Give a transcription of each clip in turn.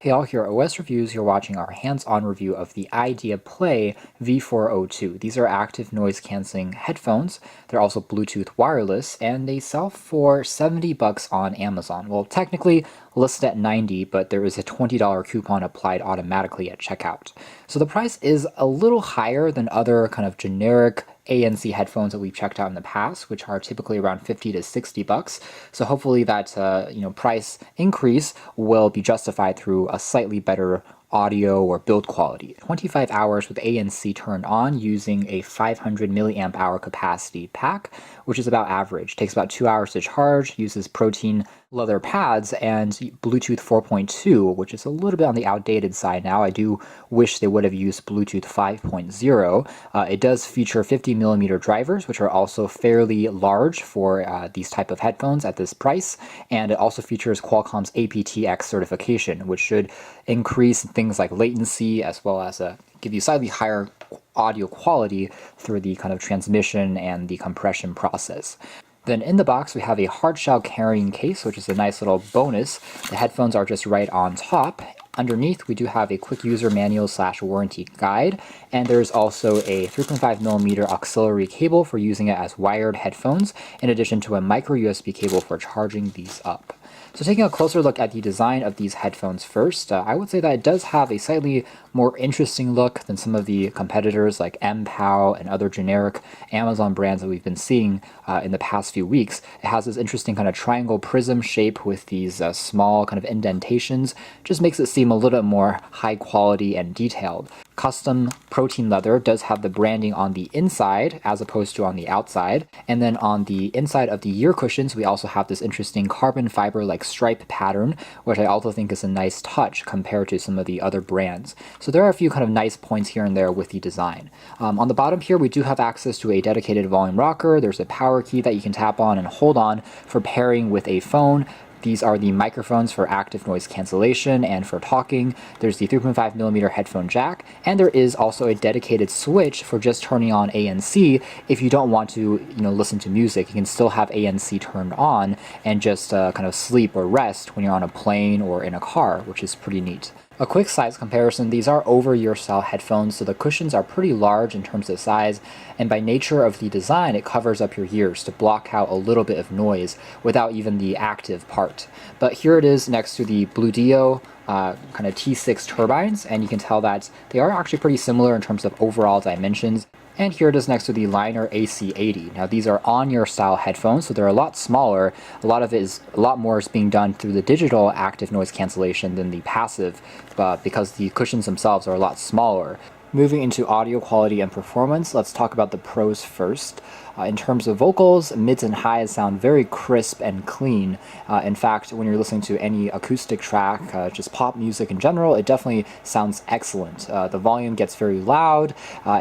Hey all, here at OS Reviews, you're watching our hands-on review of the iDeaPlay V402. These are active noise cancelling headphones. They're also Bluetooth wireless, and they sell for $70 on Amazon. Well, technically listed at $90, but there is a $20 coupon applied automatically at checkout. So the price is a little higher than other kind of generic ANC headphones that we've checked out in the past, which are typically around $50 to $60. So hopefully that price increase will be justified through a slightly better audio or build quality. 25 hours with ANC turned on using a 500 milliamp hour capacity pack, which is about average. Takes about 2 hours to charge, uses protein leather pads, and Bluetooth 4.2, which is a little bit on the outdated side now. I do wish they would have used Bluetooth 5.0. It does feature 50 millimeter drivers, which are also fairly large for these type of headphones at this price, and it also features Qualcomm's aptX certification, which should increase things like latency as well as give you slightly higher audio quality through the kind of transmission and the compression process. Then in the box, we have a hard shell carrying case, which is a nice little bonus. The headphones are just right on top. Underneath, we do have a quick user manual / warranty guide, and there's also a 3.5mm auxiliary cable for using it as wired headphones, in addition to a micro USB cable for charging these up. So taking a closer look at the design of these headphones first, I would say that it does have a slightly more interesting look than some of the competitors like MPOW and other generic Amazon brands that we've been seeing in the past few weeks. It has this interesting kind of triangle prism shape with these small kind of indentations. Just makes it seem a little bit more high quality and detailed. Custom protein leather does have the branding on the inside as opposed to on the outside. And then on the inside of the ear cushions, we also have this interesting carbon fiber like stripe pattern, which I also think is a nice touch compared to some of the other brands. So there are a few kind of nice points here and there with the design. On the bottom here, we do have access to a dedicated volume rocker. There's a power key that you can tap on and hold on for pairing with a phone. These are the microphones for active noise cancellation and for talking. There's the 3.5mm headphone jack, and there is also a dedicated switch for just turning on ANC. If you don't want to, listen to music, you can still have ANC turned on and just kind of sleep or rest when you're on a plane or in a car, which is pretty neat. A quick size comparison, these are over-ear style headphones, so the cushions are pretty large in terms of size, and by nature of the design, it covers up your ears to block out a little bit of noise without even the active part. But here it is next to the Bluetooth kind of T6 turbines, and you can tell that they are actually pretty similar in terms of overall dimensions. And here it is next to the Liner AC80. Now these are on-ear style headphones, so they're a lot smaller. A lot more is being done through the digital active noise cancellation than the passive, but because the cushions themselves are a lot smaller. Moving into audio quality and performance, let's talk about the pros first. In terms of vocals, mids and highs sound very crisp and clean. In fact, when you're listening to any acoustic track, just pop music in general, it definitely sounds excellent. The volume gets very loud.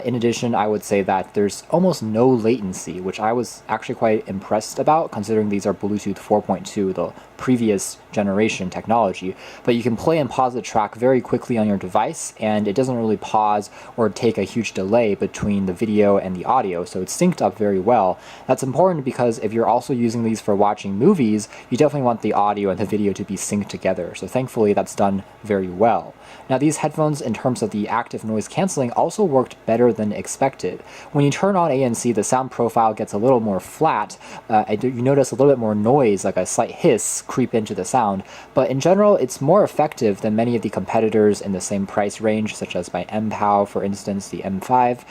In addition, I would say that there's almost no latency, which I was actually quite impressed about, considering these are Bluetooth 4.2, the previous generation technology. But you can play and pause the track very quickly on your device, and it doesn't really pause or take a huge delay between the video and the audio, so it's synced up very well. That's important because if you're also using these for watching movies, you definitely want the audio and the video to be synced together, so thankfully that's done very well. Now these headphones, in terms of the active noise cancelling, also worked better than expected. When you turn on ANC, the sound profile gets a little more flat. You notice a little bit more noise, like a slight hiss, creep into the sound, but in general it's more effective than many of the competitors in the same price range, such as by MPOW, for instance, the M5.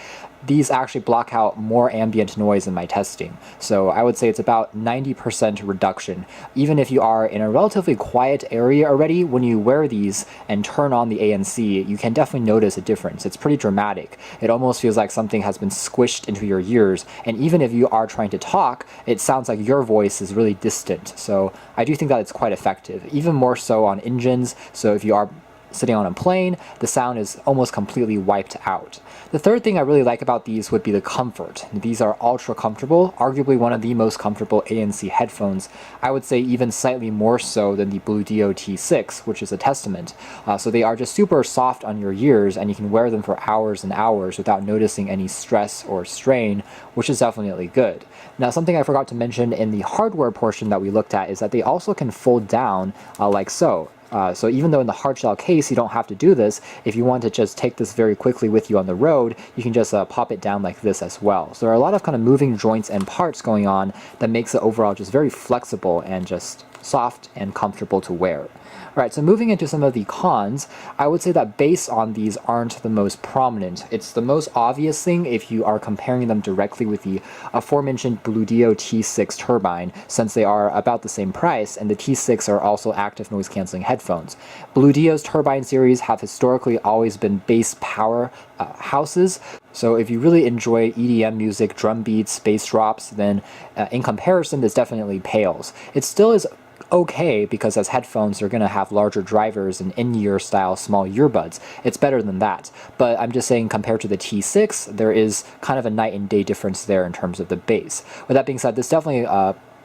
These actually block out more ambient noise in my testing, so I would say it's about 90% reduction. Even if you are in a relatively quiet area already, when you wear these and turn on the ANC, you can definitely notice a difference. It's pretty dramatic. It almost feels like something has been squished into your ears, and even if you are trying to talk, it sounds like your voice is really distant. So I do think that it's quite effective, even more so on engines. So if you are sitting on a plane, the sound is almost completely wiped out. The third thing I really like about these would be the comfort. These are ultra comfortable, arguably one of the most comfortable ANC headphones. I would say even slightly more so than the Bluetooth T6, which is a testament. So they are just super soft on your ears, and you can wear them for hours and hours without noticing any stress or strain, which is definitely good. Now, something I forgot to mention in the hardware portion that we looked at is that they also can fold down like so. So even though in the hard shell case you don't have to do this, if you want to just take this very quickly with you on the road, you can just pop it down like this as well. So there are a lot of kind of moving joints and parts going on that makes it overall just very flexible and just soft and comfortable to wear. Alright, so moving into some of the cons, I would say that bass on these aren't the most prominent. It's the most obvious thing if you are comparing them directly with the aforementioned Bluedio T6 turbine, since they are about the same price, and the T6 are also active noise cancelling headphones. Bluedio's turbine series have historically always been bass power houses, so if you really enjoy EDM music, drum beats, bass drops, then in comparison this definitely pales. It still is okay because as headphones they're going to have larger drivers and in-ear style small earbuds. It's better than that, but I'm just saying compared to the T6 there is kind of a night and day difference there in terms of the bass. With that being said, this definitely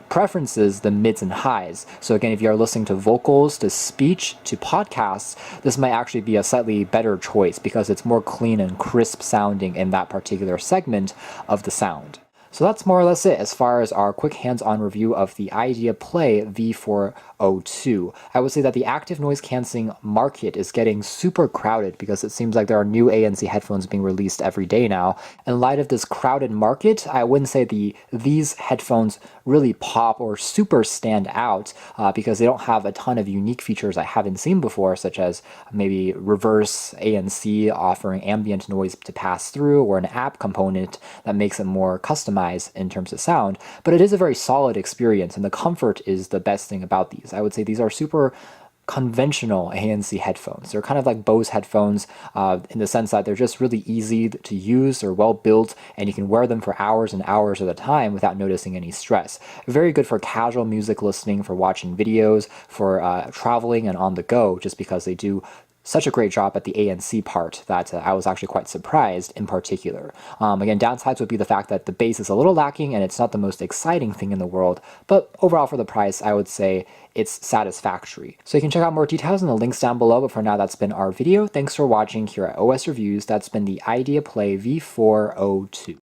preferences the mids and highs. So again, if you're listening to vocals, to speech, to podcasts, this might actually be a slightly better choice because it's more clean and crisp sounding in that particular segment of the sound. So that's more or less it as far as our quick hands-on review of the iDeaPlay V402. I would say that the active noise cancelling market is getting super crowded because it seems like there are new ANC headphones being released every day now. In light of this crowded market, I wouldn't say these headphones really pop or super stand out because they don't have a ton of unique features I haven't seen before, such as maybe reverse ANC offering ambient noise to pass through, or an app component that makes it more customized in terms of sound, but it is a very solid experience, and the comfort is the best thing about these. I would say these are super conventional ANC headphones. They're kind of like Bose headphones in the sense that they're just really easy to use, they're well built, and you can wear them for hours and hours at a time without noticing any stress. Very good for casual music listening, for watching videos, for traveling and on the go, just because they do such a great job at the ANC part that I was actually quite surprised in particular. Again, downsides would be the fact that the bass is a little lacking and it's not the most exciting thing in the world, but overall for the price, I would say it's satisfactory. So you can check out more details in the links down below, but for now that's been our video. Thanks for watching here at OS Reviews. That's been the iDeaPlay V402.